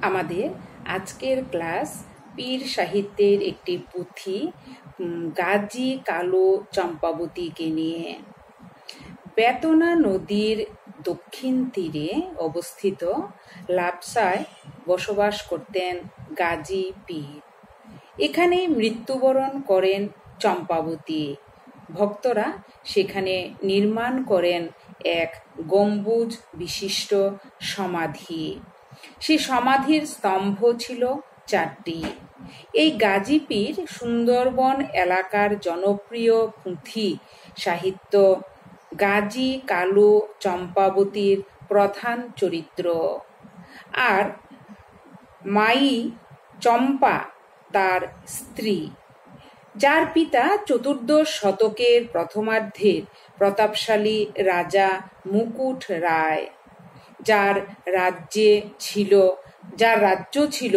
আমাদের আজকের ক্লাস পীর সাহিত্যের একটি পুঁথি গাজী কালো চম্পাবতীকে নিয়ে। বেতনা নদীর দক্ষিণ তীরে অবস্থিত লাপসায় বসবাস করতেন গাজী পীর। এখানে মৃত্যুবরণ করেন চম্পাবতী। ভক্তরা সেখানে নির্মাণ করেন এক গম্বুজ বিশিষ্ট সমাধি। সেই সমাধির স্তম্ভ ছিল 4টি। এই গাজী পীর সুন্দরবন এলাকার জনপ্রিয় পুঁথি সাহিত্য গাজী কালো চম্পাবতীর প্রধান চরিত্র, আর মাই চম্পা তার স্ত্রী, যার পিতা চতুর্দশ শতকের প্রথমার্ধের প্রতাপশালী রাজা মুকুট রায়, যার রাজ্য ছিল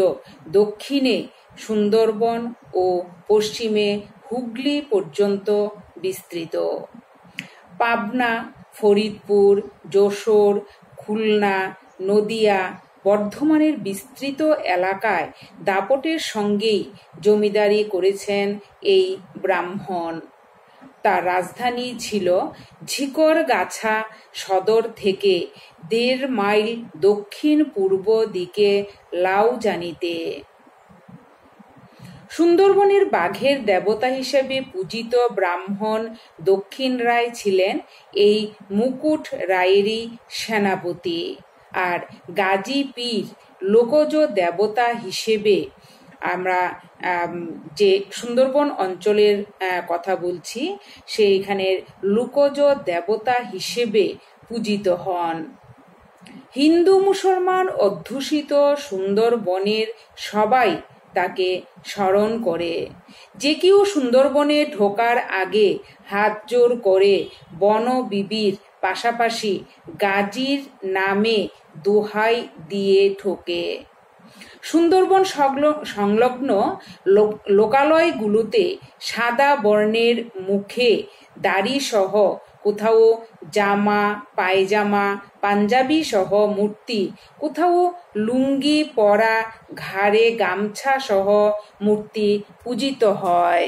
দক্ষিণে সুন্দরবন ও পশ্চিমে হুগলি পর্যন্ত বিস্তৃত। পাবনা, ফরিদপুর, যশোর, খুলনা, নদিয়া, বর্ধমানের বিস্তৃত এলাকায় দাপটের সঙ্গেই জমিদারি করেছেন এই ব্রাহ্মণ। তার রাজধানী ছিল ঝিকরগাছা সদর থেকে 1.5 মাইল দক্ষিণ পূর্ব দিকে লাউজানিতে। সুন্দরবনের বাঘের দেবতা হিসেবে পূজিত ব্রাহ্মণ দক্ষিণ রায় ছিলেন এই মুকুট রায়েরই সেনাপতি, আর গাজী পীর লোকজ দেবতা হিসেবে, আমরা যে সুন্দরবন অঞ্চলের কথা বলছি, সেইখানের লোকজ দেবতা হিসেবে পূজিত হন। হিন্দু মুসলমান অধ্যুষিত সুন্দরবনের সবাই তাকে স্মরণ করে। যে কেউ সুন্দরবনে ঢোকার আগে হাত জোড় করে বন বিবির পাশাপাশি গাজীর নামে দোহাই দিয়ে ঢোকে। সুন্দরবন সংলগ্ন লোকালয়গুলোতে সাদা বর্ণের মুখে দাড়ি সহ, কোথাও জামা পায়জামা পাঞ্জাবি সহ মূর্তি, কোথাও লুঙ্গি পরা ঘাড়ে গামছা সহ মূর্তি পূজিত হয়।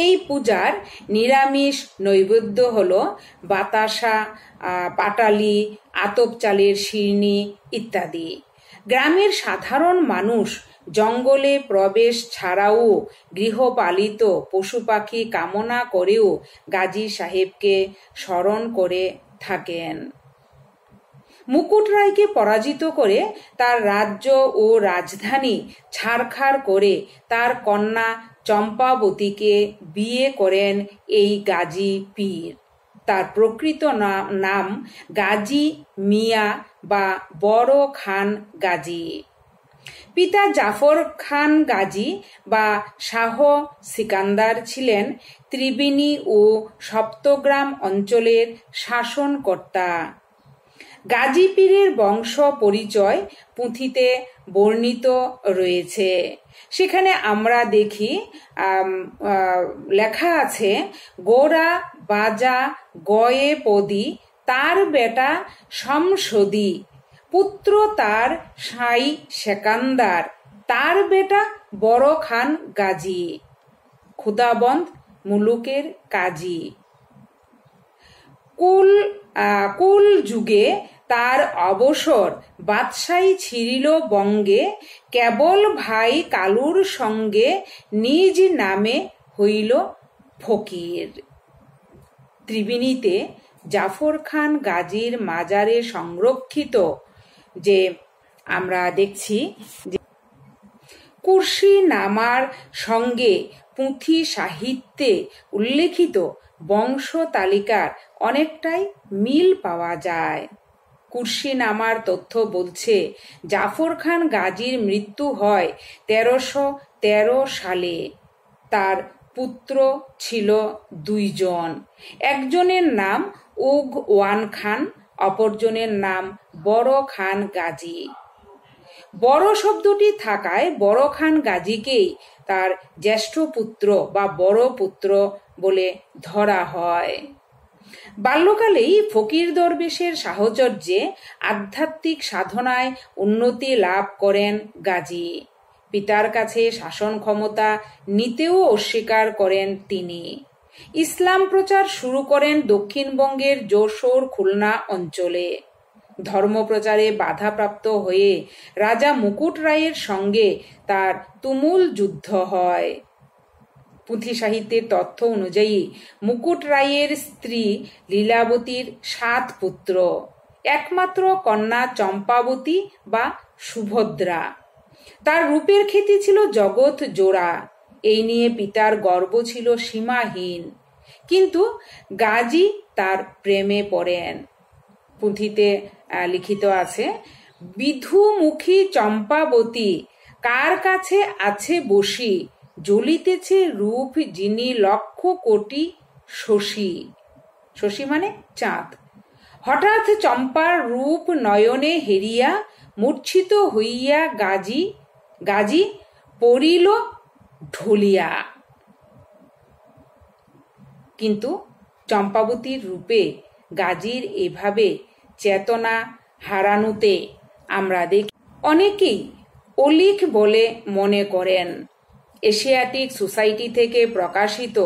এই পূজার নিরামিষ নৈবেদ্য হলো বাতাসা, পাটালি, আতপ চালের শিরনি ইত্যাদি। গ্রামের সাধারণ মানুষ জঙ্গলে প্রবেশ ছাড়াও গৃহপালিত পশু পাখি কামনা করেও গাজী সাহেবকে স্মরণ করে থাকেন। মুকুট রায়কে পরাজিত করে তার রাজ্য ও রাজধানী ছাড়খাড় করে তার কন্যা চম্পাবতীকে বিয়ে করেন এই গাজী পীর। তার প্রকৃত নাম গাজী মিয়া বা বড় খান গাজী। পিতা জাফর খান গাজী বা শাহ সিকান্দার ছিলেন ত্রিবেণী ও সপ্তগ্রাম অঞ্চলের শাসনকর্তা। গাজী পীরের বংশ পরিচয় পুঁথিতে বর্ণিত রয়েছে। সেখানে আমরা দেখি লেখা আছে, গোরা বাজা গয়ে পদি তার বেটা শমসদি, পুত্র তার সাই সেকান্দার, তার বেটা বড় খান গাজী, খুদাবন্দ মুলুকের কাজী। কুল যুগে তার অবসর বাদশাহী ছিরিল বঙ্গে, কেবল ভাই কালুর সঙ্গে নিজ নামে হইল ফকির। ত্রিবেণীতে জাফর খান গাজীর মাজারে সংরক্ষিত যে আমরা দেখছি যে কুরসি নামার সঙ্গে পুঁথি সাহিত্যে উল্লেখিত বংশ তালিকার অনেকটাই মিল পাওয়া যায়। কুরসি নামার তথ্য বলছে, জাফর খান গাজীর মৃত্যু হয় 1313 সালে। তার পুত্র ছিল 2 জন। একজনের নাম উগওয়ান খান, অপরজনের নাম বড় খান গাজী। বড় শব্দটি থাকায় বড় খান গাজীকেই তার জ্যেষ্ঠ পুত্র বা বড় পুত্র বলে ধরা হয়। বাল্যকালেই ফকির দরবেশের সাহচর্যে আধ্যাত্মিক সাধনায় উন্নতি লাভ করেন গাজী। পিতার কাছে শাসন ক্ষমতা নিতেও অস্বীকার করেন তিনি। ইসলাম প্রচার শুরু করেন দক্ষিণবঙ্গের যশোর খুলনা অঞ্চলে। ধর্মপ্রচারে বাধাপ্রাপ্ত হয়ে রাজা মুকুট রায়ের সঙ্গে তার তুমুল যুদ্ধ হয়। পুঁথি সাহিত্যের তথ্য অনুযায়ী মুকুট রায়ের স্ত্রী লীলাবতীর 7 পুত্র, একমাত্র কন্যা চম্পাবতী বা সুভদ্রা। তার রূপের খ্যাতি ছিল জগৎ জোড়া। এই নিয়ে পিতার গর্ব ছিল সীমাহীন। কিন্তু গাজী তার প্রেমে পড়েন। পুঁথিতে লিখিত আছে, বিধুমুখী চম্পাবতী কার কাছে আছে বসি, জ্বলিতেছে রূপ যিনি লক্ষ কোটি শশী। শশী মানে চাঁদ। হঠাৎ চম্পার রূপ নয়নে হেরিয়া মূর্ছিত হইয়া গাজী পড়িল ঢলিয়া। কিন্তু চম্পাবতীর রূপে গাজীর এভাবে চেতনা হারানোতে আমরা দেখি অনেকেই অলিক বলে মনে করেন। এশিয়াটিক সোসাইটি থেকে প্রকাশিত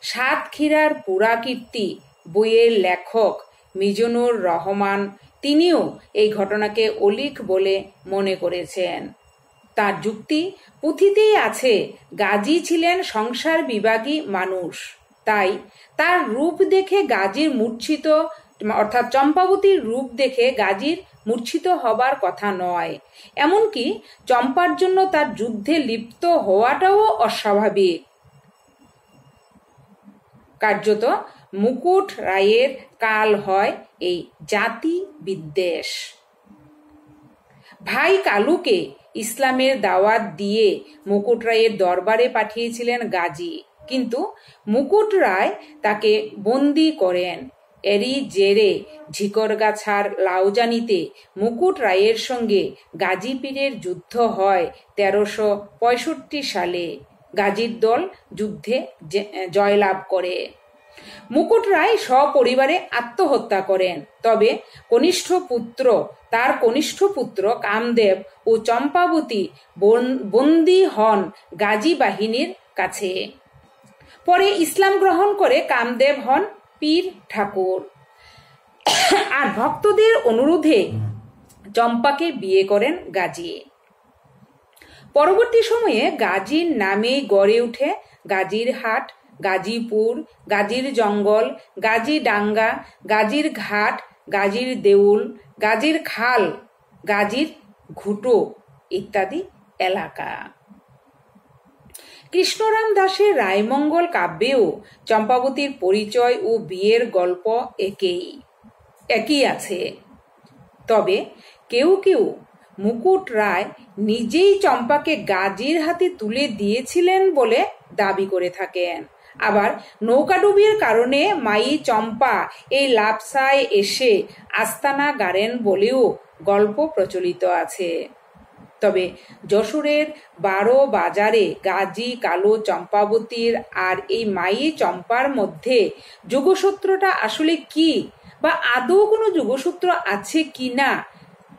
সাতক্ষীরার পুরাকীর্তি বইয়ের লেখক মিজানুর রহমান তিনিও এই ঘটনাকে অলিক বলে মনে করেছেন। তার যুক্তি, পুঁথিতেই আছে গাজী ছিলেন সংসার বিভাগী মানুষ, তাই তার রূপ দেখে গাজীর মূর্ছিত, অর্থাৎ চম্পাবতীর রূপ দেখে গাজীর মূর্ছিত হবার কথা নয়। এমনকি চম্পার জন্য তার যুদ্ধে লিপ্ত হওয়াটাও অস্বাভাবিক। কার্যত মুকুট রায়ের কাল হয় এই জাতি বিদ্বেষ। ভাই কালুকে ইসলামের দাওয়াত দিয়ে মুকুট রায়ের দরবারে পাঠিয়েছিলেন গাজী, কিন্তু মুকুট রায় তাকে বন্দী করেন। এরই জেরে ঝিকরগাছার লাউজানিতে মুকুট রায়ের সঙ্গে গাজী পীরের যুদ্ধ হয় 1365 সালে। গাজীর দল যুদ্ধে জয়লাভ করে। মুকুট রায় সপরিবারে আত্মহত্যা করেন। তবে তার কনিষ্ঠ পুত্র কামদেব ও চম্পাবতী বন্দী হন গাজী বাহিনীর কাছে। পরে ইসলাম গ্রহণ করে কামদেব হন পীর ঠাকুর। আর ভক্তদের অনুরোধে চম্পাকে বিয়ে করেন গাজী। পরবর্তী সময়ে গাজীর নামেই গড়ে উঠে গাজীর হাট, গাজীপুর, গাজীর জঙ্গল, গাজী ডাঙ্গা, গাজীর ঘাট, গাজীর দেউল, গাজীর খাল, গাজীর ঘুটো ইত্যাদি এলাকা। কৃষ্ণরাম দাসের রায়মঙ্গল কাব্যেও চম্পাবতীর পরিচয় ও বিয়ের গল্প একই আছে। তবে কেউ কেউ মুকুট রায় নিজেই চম্পাকে গাজীর হাতে তুলে দিয়েছিলেন বলে দাবি করে থাকেন। আবার নৌকাডুবির কারণে মাই চম্পা এই লাপসায় এসে আস্তানা গাড়েন বলেও গল্প প্রচলিত আছে। তবে যশোরের 12 বাজারে গাজী কালু চম্পাবতীর আর এই মাই চম্পার মধ্যে যোগসূত্রটা আসলে কি, বা আদৌ কোনো যোগসূত্র আছে কি না,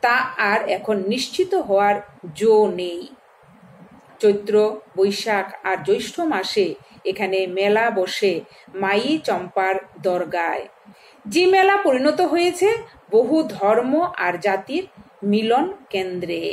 তা আর এখন নিশ্চিত হওয়ার জো নেই। চৈত্র, বৈশাখ আর জ্যৈষ্ঠ মাসে এখানে মেলা বসে মাই চম্পার দরগায়, যে মেলা পরিণত হয়েছে বহু ধর্ম আর জাতির মিলন কেন্দ্রে।